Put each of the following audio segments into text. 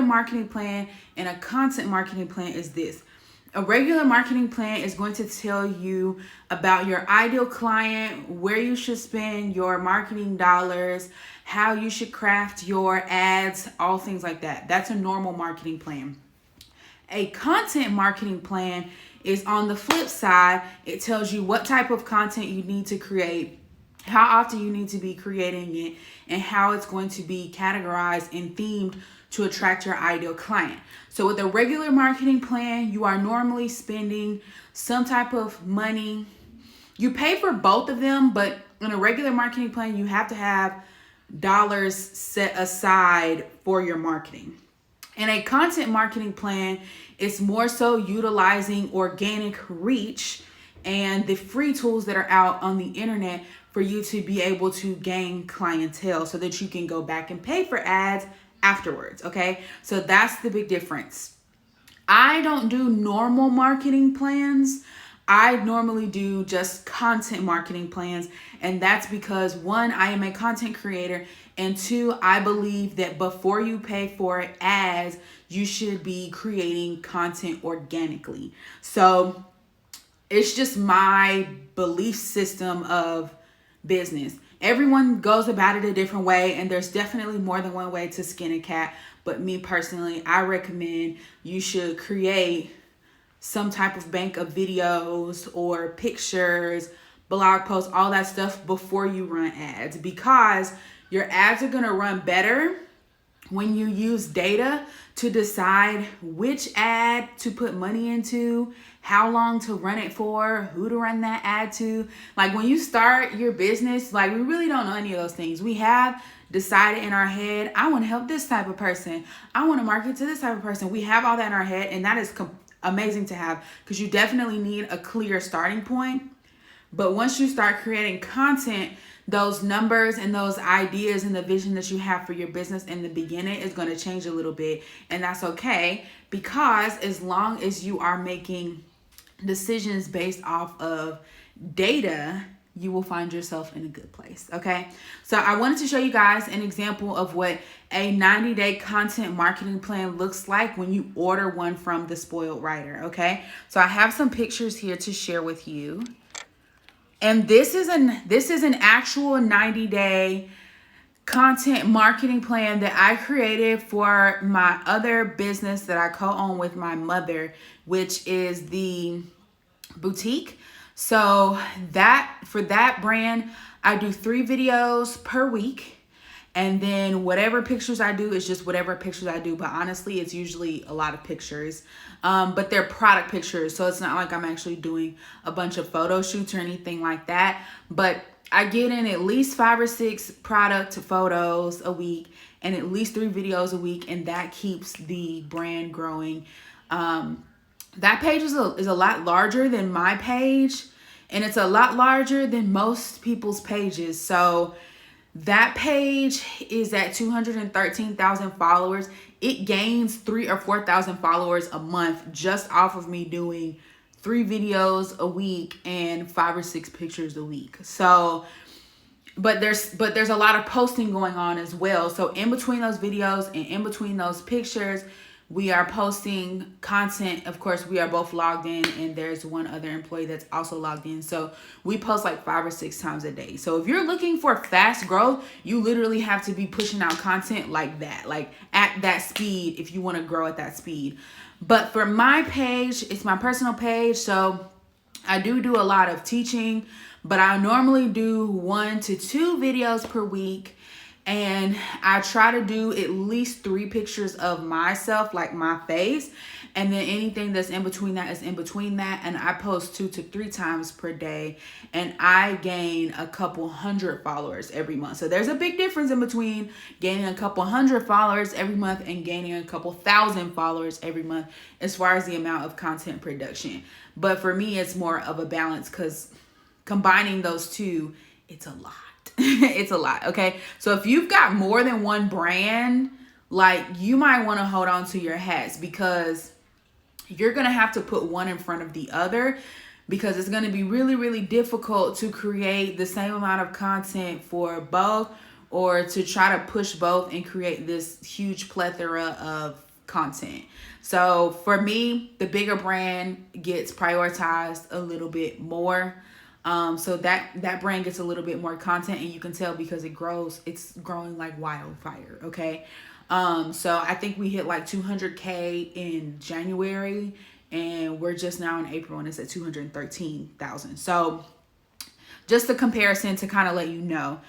marketing plan and a content marketing plan is this. A regular marketing plan is going to tell you about your ideal client, where you should spend your marketing dollars, how you should craft your ads, all things like that. That's a normal marketing plan. A content marketing plan is on the flip side. It tells you what type of content you need to create, how often you need to be creating it, and how it's going to be categorized and themed to attract your ideal client. So with a regular marketing plan, you are normally spending some type of money. You pay for both of them, but in a regular marketing plan, you have to have dollars set aside for your marketing. In a content marketing plan, it's more so utilizing organic reach and the free tools that are out on the internet for you to be able to gain clientele so that you can go back and pay for ads afterwards, okay? So that's the big difference. I don't do normal marketing plans. I normally do just content marketing plans, and that's because one, I am a content creator, and two, I believe that before you pay for ads, you should be creating content organically. So it's just my belief system of business. Everyone goes about it a different way, and there's definitely more than one way to skin a cat. But me personally, I recommend you should create some type of bank of videos or pictures, blog posts, all that stuff before you run ads, because your ads are going to run better when you use data to decide which ad to put money into, how long to run it for, who to run that ad to. Like when you start your business, like we really don't know any of those things. We have decided in our head, I want to help this type of person. I want to market to this type of person. We have all that in our head, and that is amazing to have, because you definitely need a clear starting point. But once you start creating content, those numbers and those ideas and the vision that you have for your business in the beginning is going to change a little bit. And that's okay, because as long as you are making decisions based off of data, you will find yourself in a good place. Okay. So I wanted to show you guys an example of what a 90-day content marketing plan looks like when you order one from The Spoiled Writer. Okay. So I have some pictures here to share with you. And this is an actual 90-day content marketing plan that I created for my other business that I co-own with my mother, which is the boutique. So for that brand, I do 3 videos per week. And then whatever pictures I do is just whatever pictures I do. But honestly, it's usually a lot of pictures. But they're product pictures. So it's not like I'm actually doing a bunch of photo shoots or anything like that. But I get in at least 5 or 6 product photos a week and at least 3 videos a week. And that keeps the brand growing. That page is a lot larger than my page. And it's a lot larger than most people's pages. So that page is at 213,000 followers. It gains 3,000 or 4,000 followers a month just off of me doing 3 videos a week and 5 or 6 pictures a week. So, but there's a lot of posting going on as well. So in between those videos and in between those pictures, we are posting content. Of course, we are both logged in, and there's one other employee that's also logged in. So we post like 5 or 6 times a day. So if you're looking for fast growth, you literally have to be pushing out content like that, like at that speed, if you want to grow at that speed. But for my page, it's my personal page. So I do a lot of teaching, but I normally do 1 to 2 videos per week. And I try to do at least 3 pictures of myself, like my face. And then anything that's in between that is in between that. And I post 2 to 3 times per day. And I gain a couple hundred followers every month. So there's a big difference in between gaining a couple hundred followers every month and gaining a couple thousand followers every month as far as the amount of content production. But for me, it's more of a balance, because combining those two, it's a lot. It's a lot. Okay. So if you've got more than one brand, like, you might want to hold on to your hats, because you're going to have to put one in front of the other, because it's going to be really, really difficult to create the same amount of content for both, or to try to push both and create this huge plethora of content. So for me, the bigger brand gets prioritized a little bit more. So that brand gets a little bit more content, and you can tell because it's growing like wildfire. Okay. So I think we hit like 200K in January, and we're just now in April and it's at 213,000. So just a comparison to kind of let you know.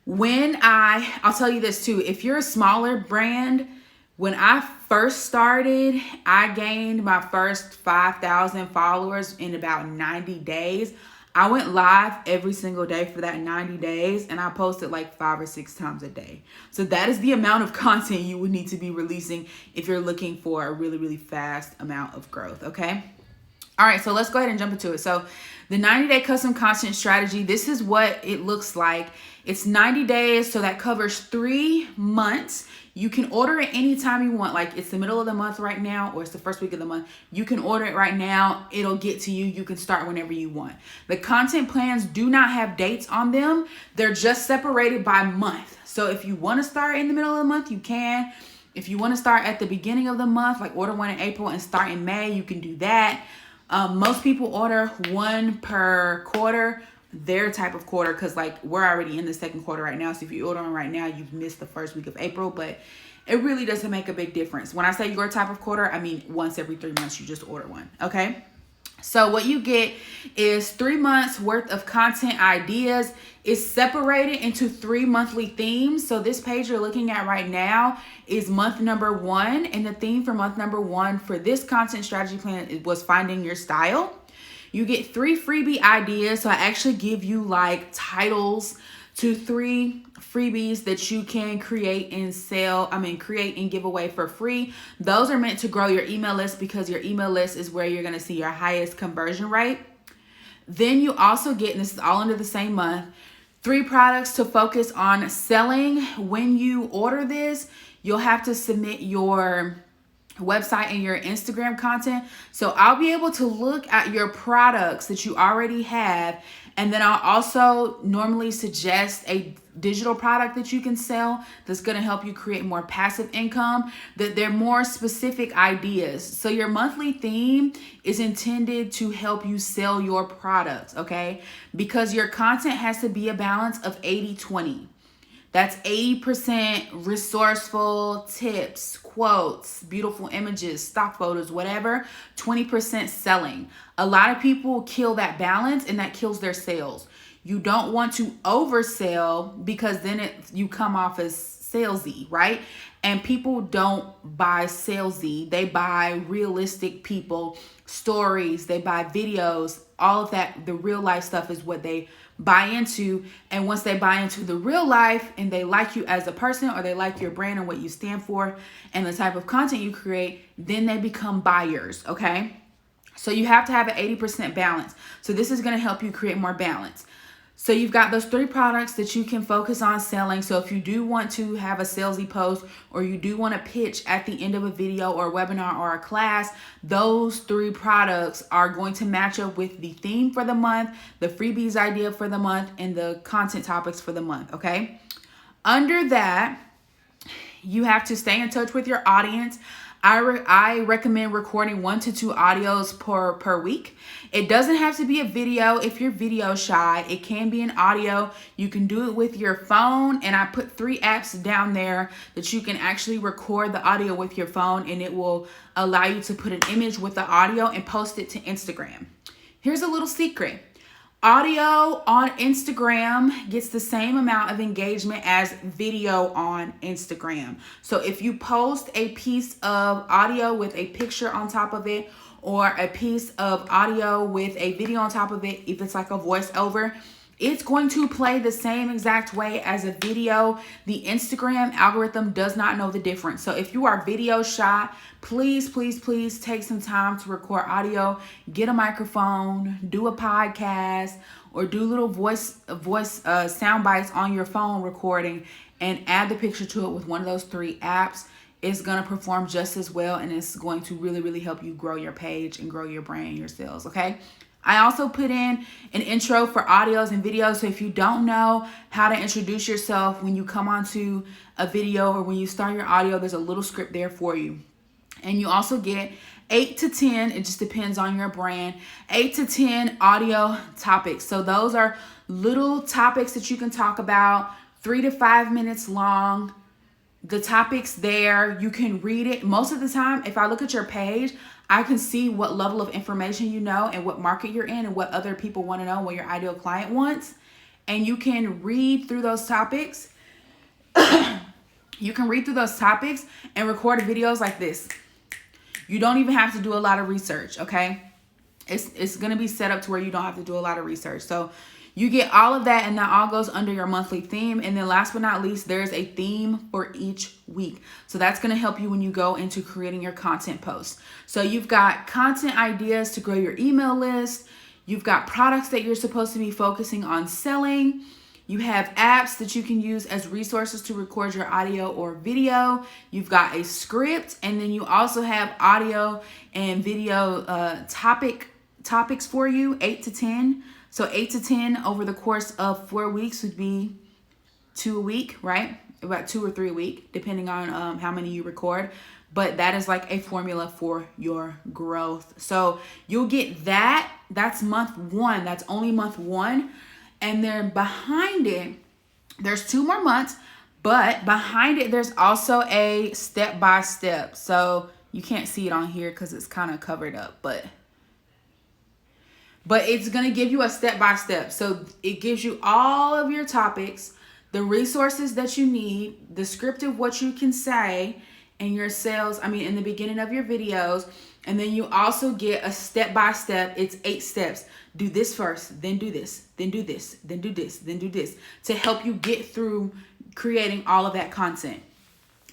I'll tell you this too, if you're a smaller brand, when I first started, I gained my first 5,000 followers in about 90 days. I went live every single day for that 90 days, and I posted like 5 or 6 times a day. So that is the amount of content you would need to be releasing if you're looking for a really, really fast amount of growth, okay? All right, so let's go ahead and jump into it. So the 90-day custom content strategy, this is what it looks like. It's 90 days, so that covers 3 months. You can order it anytime you want. Like it's the middle of the month right now, or it's the first week of the month. You can order it right now. It'll get to you. You can start whenever you want. The content plans do not have dates on them. They're just separated by month. So if you want to start in the middle of the month, you can. If you want to start at the beginning of the month, like order one in April and start in May, you can do that. Most people order one per quarter, their type of quarter, because like we're already in the second quarter right now. So if you order one right now, you've missed the first week of April, but it really doesn't make a big difference. When I say your type of quarter, I mean once every 3 months, you just order one. Okay. So what you get is 3 months worth of content ideas. It's separated into 3 monthly themes. So this page you're looking at right now is month number 1. And the theme for month number 1 for this content strategy plan was finding your style. You get 3 freebie ideas. So I actually give you like titles to 3 freebies that you can create and give away for free. Those are meant to grow your email list because your email list is where you're going to see your highest conversion rate. Then you also get, and this is all under the same month, 3 products to focus on selling. When you order this, you'll have to submit your website and your Instagram content. So I'll be able to look at your products that you already have, and then I'll also normally suggest a digital product that you can sell that's going to help you create more passive income, that they're more specific ideas. So your monthly theme is intended to help you sell your products, okay? Because your content has to be a balance of 80-20. That's 80% resourceful tips, quotes, beautiful images, stock photos, whatever. 20% selling. A lot of people kill that balance and that kills their sales. You don't want to oversell because then you come off as salesy, right? And people don't buy salesy. They buy realistic people, stories, they buy videos, all of that. The real life stuff is what they buy into. And once they buy into the real life and they like you as a person, or they like your brand and what you stand for and the type of content you create, then they become buyers, okay? So you have to have an 80% balance. So this is going to help you create more balance. So you've got those 3 products that you can focus on selling. So if you do want to have a salesy post, or you do want to pitch at the end of a video or a webinar or a class, those 3 products are going to match up with the theme for the month, the freebies idea for the month, and the content topics for the month, okay? Under that, you have to stay in touch with your audience. I recommend recording 1 to 2 audios per week. It doesn't have to be a video if you're video shy. It can be an audio. You can do it with your phone, and I put 3 apps down there that you can actually record the audio with your phone, and it will allow you to put an image with the audio and post it to Instagram. Here's a little secret. Audio on Instagram gets the same amount of engagement as video on Instagram. So if you post a piece of audio with a picture on top of it, or a piece of audio with a video on top of it, if it's like a voiceover, it's going to play the same exact way as a video. The Instagram algorithm does not know the difference. So if you are video shy, please, please, please take some time to record audio, get a microphone, do a podcast, or do little voice sound bites on your phone recording, and add the picture to it with one of those 3 apps. It's going to perform just as well, and it's going to really, really help you grow your page and grow your brand, your sales, okay? I also put in an intro for audios and videos. So if you don't know how to introduce yourself when you come onto a video or when you start your audio, there's a little script there for you. And you also get 8 to 10, it just depends on your brand, 8 to 10 audio topics. So those are little topics that you can talk about, 3 to 5 minutes long. The topics there, you can read it. Most of the time, if I look at your page, I can see what level of information you know and what market you're in and what other people want to know, what your ideal client wants. And you can read through those topics. You can read through those topics and record videos like this. You don't even have to do a lot of research, okay? It's going to be set up to where you don't have to do a lot of research. So you get all of that, and that all goes under your monthly theme. And then last but not least, there's a theme for each week. So that's going to help you when you go into creating your content posts. So you've got content ideas to grow your email list. You've got products that you're supposed to be focusing on selling. You have apps that you can use as resources to record your audio or video. You've got a script, and then you also have audio and video topics for you, 8 to 10. So 8 to 10 over the course of 4 weeks would be 2 a week, right? About 2 or 3 a week, depending on how many you record. But that is like a formula for your growth. So you'll get that. That's month 1. That's only month 1. And then behind it, there's 2 more months, but behind it, there's also a step-by-step. So you can't see it on here because it's kind of covered up, but it's going to give you a step-by-step. So it gives you all of your topics, the resources that you need, the script of what you can say in your sales, in the beginning of your videos. And then you also get a step-by-step. It's 8 steps. Do this first, then do this, then do this, then do this, then do this, to help you get through creating all of that content.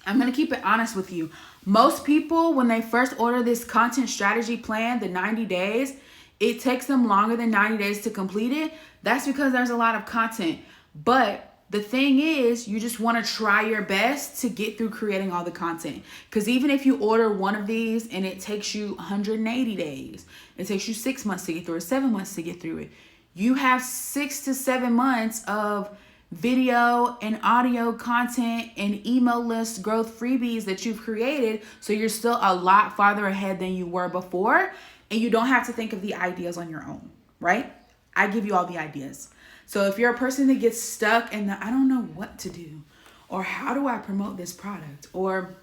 I'm going to keep it honest with you. Most people, when they first order this content strategy plan, the 90 days, it takes them longer than 90 days to complete it. That's because there's a lot of content. But the thing is, you just want to try your best to get through creating all the content. Because even if you order one of these and it takes you 180 days, it takes you 6 months to get through it, 7 months to get through it, you have 6 to 7 months of video and audio content and email list growth freebies that you've created. So you're still a lot farther ahead than you were before. And you don't have to think of the ideas on your own, right? I give you all the ideas. So if you're a person that gets stuck in I don't know what to do, or how do I promote this product, or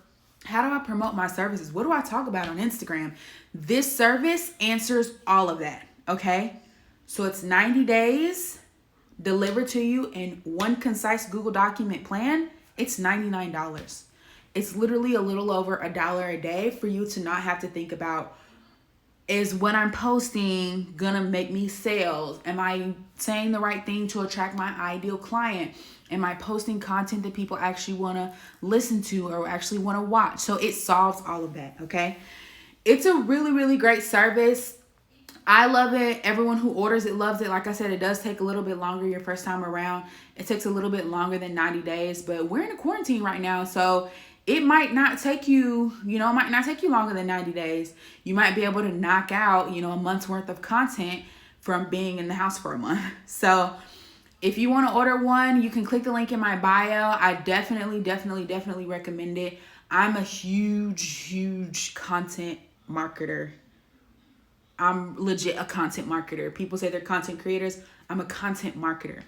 how do I promote my services? What do I talk about on Instagram? This service answers all of that, okay? So it's 90 days delivered to you in one concise Google document plan. It's $99. It's literally a little over $1 a day for you to not have to think about, is what I'm posting gonna make me sales? Am I saying the right thing to attract my ideal client? Am I posting content that people actually wanna listen to or actually wanna watch? So it solves all of that, okay? It's a really, really great service. I love it. Everyone who orders it loves it. Like I said, it does take a little bit longer your first time around. It takes a little bit longer than 90 days, but we're in a quarantine right now, so it might not take you, longer than 90 days. You might be able to knock out, a month's worth of content from being in the house for a month. So if you want to order one, you can click the link in my bio. I definitely recommend it. I'm a huge content marketer. I'm legit a content marketer. People say they're content creators. I'm a content marketer.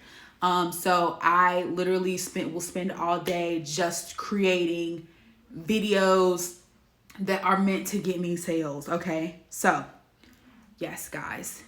So I literally will spend all day just creating videos that are meant to get me sales, okay? So, yes, guys,